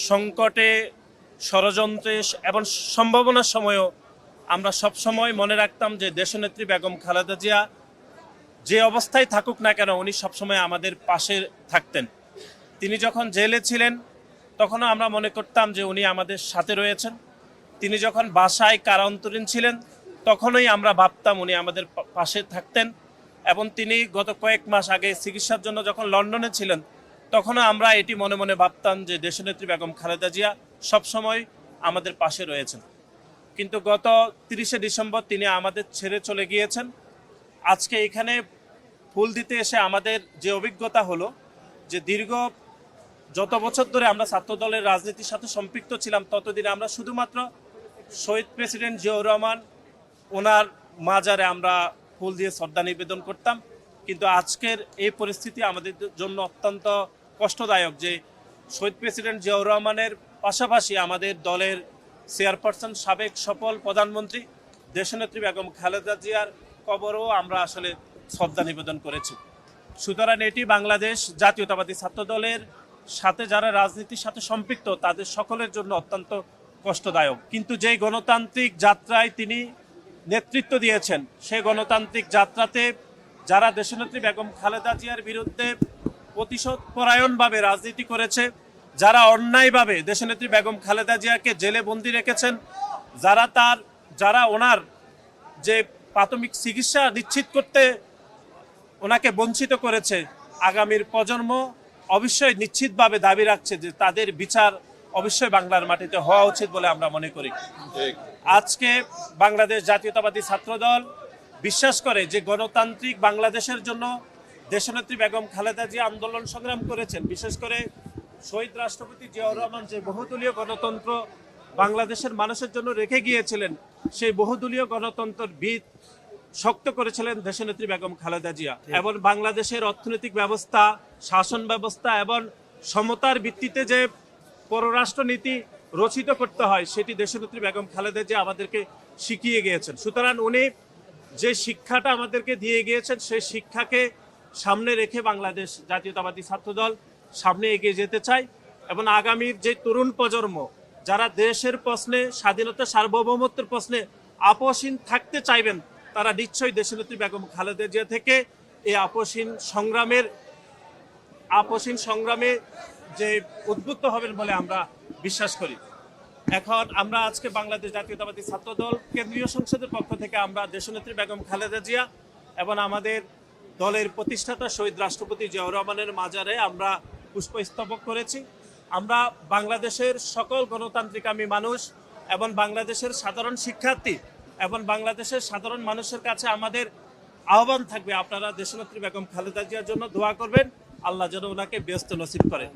সংকটে, ষড়যন্ত্রে এবং সম্ভাবনার সময়ও আমরা সবসময় মনে রাখতাম যে দেশনেত্রী বেগম খালেদা জিয়া যে অবস্থায় থাকুক না কেন উনি সবসময় আমাদের পাশে থাকতেন। তিনি যখন জেলে ছিলেন তখনও আমরা মনে করতাম যে উনি আমাদের সাথে রয়েছেন। তিনি যখন বাসায় কারান্তরীণ ছিলেন তখনই আমরা ভাবতাম উনি আমাদের পাশে থাকতেন। এবং তিনি গত কয়েক মাস আগে চিকিৎসার জন্য যখন লন্ডনে ছিলেন তখনও আমরা এটি মনে মনে ভাবতাম যে দেশনেত্রী বেগম খালেদা জিয়া সবসময় আমাদের পাশে রয়েছেন। কিন্তু গত 30শে ডিসেম্বর তিনি আমাদের ছেড়ে চলে গিয়েছেন। আজকে এখানে ফুল দিতে এসে আমাদের যে অভিজ্ঞতা হলো যে দীর্ঘ যত বছর ধরে আমরা ছাত্রদলের রাজনীতির সাথে সম্পৃক্ত ছিলাম ততদিন আমরা শুধুমাত্র শহীদ প্রেসিডেন্ট জিয়াউর রহমান ওনার মাজারে আমরা ফুল দিয়ে শ্রদ্ধা নিবেদন করতাম। কিন্তু আজকের এই পরিস্থিতি আমাদের জন্য অত্যন্ত কষ্টদায়ক যে শহীদ প্রেসিডেন্ট জিয়াউর রহমানের পাশাপাশি আমাদের দলের চেয়ারপারসন সাবেক সফল প্রধানমন্ত্রী দেশনেত্রী বেগম খালেদা জিয়ার কবরও আমরা আসলে শ্রদ্ধা নিবেদন করেছি। সুতরাং এটি বাংলাদেশ জাতীয়তাবাদী ছাত্রদলের সাথে যারা রাজনীতির সাথে সম্পৃক্ত তাদের সকলের জন্য অত্যন্ত কষ্টদায়ক। কিন্তু যেই গণতান্ত্রিক যাত্রায় তিনি নেতৃত্ব দিয়েছেন সেই গণতান্ত্রিক যাত্রাতে যারা দেশনেত্রী বেগম খালেদা জিয়ার বিরুদ্ধে প্রতিশোধ পরায়ণভাবে রাজনীতি করেছে, যারা অন্যায়ভাবে দেশনেত্রী বেগম খালেদা জিয়াকে জেলে বন্দি রেখেছেন, যারা ওনার যে প্রাথমিক চিকিৎসা নিশ্চিত করতে ওনাকে বঞ্চিত করেছে, আগামীর প্রজন্ম অবশ্যই নিশ্চিতভাবে দাবি রাখছে যে তাদের বিচার অবশ্যই বাংলার মাটিতে হওয়া উচিত বলে আমরা মনে করি। আজকে বাংলাদেশ জাতীয়তাবাদী ছাত্রদল বিশ্বাস করে যে গণতান্ত্রিক বাংলাদেশের জন্য দেশনেত্রী বেগম খালেদা জিয়া আন্দোলন সংগ্রাম করেছেন। বিশেষ করে শহীদ রাষ্ট্রপতি জিয়াউর রহমান যে বহুদলীয় গণতন্ত্র বাংলাদেশের মানুষের জন্য রেখে গিয়েছিলেন সেই বহুদলীয় গণতন্ত্রের ভিত শক্ত করেছিলেন দেশনেত্রী বেগম খালেদা জিয়া। এবং বাংলাদেশের অর্থনৈতিক ব্যবস্থা, শাসন ব্যবস্থা এবং সমতার ভিত্তিতে যে পররাষ্ট্রনীতি রচিত করতে হয় সেটি দেশনেত্রী বেগম খালেদা জিয়া আমাদেরকে শিখিয়ে গিয়েছেন। সুতরাং উনি যে শিক্ষাটা আমাদেরকে দিয়ে গিয়েছেন সেই শিক্ষাকে সামনে রেখে বাংলাদেশ জাতীয়তাবাদী ছাত্রদল সামনে এগিয়ে যেতে চায়। এবং আগামীর যে তরুণ প্রজন্ম যারা দেশের প্রশ্নে, স্বাধীনতা সার্বভৌমত্বের প্রশ্নে আপোষহীন থাকতে চাইবেন তারা নিশ্চয়ই দেশনেত্রী বেগম খালেদা জিয়া থেকে এই আপোষহীন সংগ্রামে যে উদ্বুদ্ধ হবেন বলে আমরা বিশ্বাস করি। এখন আমরা আজকে বাংলাদেশ জাতীয়তাবাদী ছাত্রদল কেন্দ্রীয় সংসদের পক্ষ থেকে আমরা দেশনেত্রী বেগম খালেদা জিয়া এবং আমাদের দলের প্রতিষ্ঠাতা শহীদ রাষ্ট্রপতি জিয়াউর রহমানের মাজারে আমরা পুষ্পস্তবক করেছি। আমরা বাংলাদেশের সকল গণতান্ত্রিকামী মানুষ এবং বাংলাদেশের সাধারণ শিক্ষার্থী এবং বাংলাদেশের সাধারণ মানুষের কাছে আমাদের আহ্বান থাকবে আপনারা দেশনেত্রী বেগম খালেদা জিয়ার জন্য দোয়া করবেন, আল্লাহ যেন ওনাকে ব্যস্ত নসিব করেন।